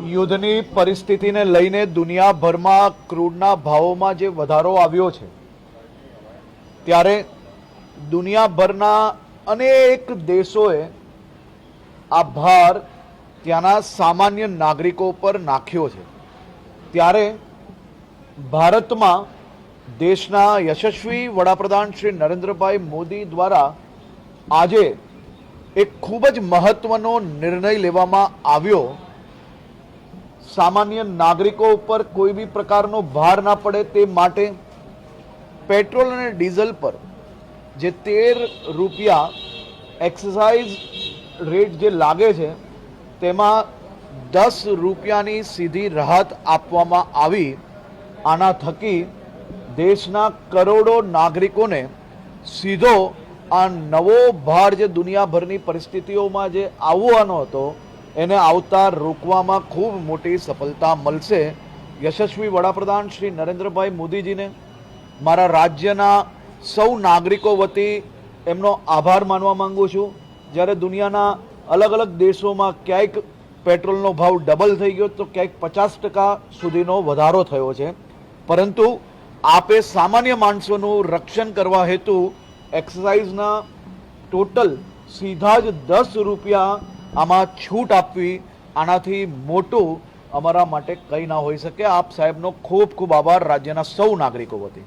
યુદ્ધની પરિસ્થિતિને લઈને દુનિયાભરમાં ક્રૂડના ભાવોમાં જે વધારો આવ્યો છે ત્યારે દુનિયાભરના અનેક દેશોએ આ ભાર ત્યાંના સામાન્ય નાગરિકો પર નાખ્યો છે। ત્યારે ભારતમાં દેશના યશસ્વી વડાપ્રધાન શ્રી નરેન્દ્રભાઈ મોદી દ્વારા આજે એક ખૂબ જ મહત્વનો નિર્ણય લેવામાં આવ્યો। सामान्य नागरिकों पर कोई भी प्रकार नो भार ना पड़े ते माटे पेट्रोल और डीजल पर जे 13 रुपया एक्साइज रेट जे लागे छे तेमा 10 रुपयानी सीधी राहत आपवामां आवी। आना थकी देशना करोड़ों नागरिकों ने सीधो आ नवो भार जे दुनियाभरनी परिस्थितिओमां जे आवવાનો હતો એને આવતા રોકવામાં ખૂબ મોટી સફળતા મળશે। યશસ્વી વડાપ્રધાન શ્રી નરેન્દ્રભાઈ મોદીજીને મારા રાજ્યના સૌ નાગરિકો વતી એમનો આભાર માનવા માંગુ છું। જ્યારે દુનિયાના અલગ અલગ દેશોમાં ક્યાંક પેટ્રોલનો ભાવ ડબલ થઈ ગયો તો ક્યાંક 50% સુધીનો વધારો થયો છે, પરંતુ આપે સામાન્ય માણસોનું રક્ષણ કરવા હેતુ એક્સાઇઝના ટોટલ સીધા જ 10 રૂપિયા આમાં છૂટ આપવી આનાથી મોટું અમારા માટે કંઈ ના હોઈ શકે। આપ સાહેબનો ખૂબ ખૂબ આભાર રાજ્યના સૌ નાગરિકો વતી।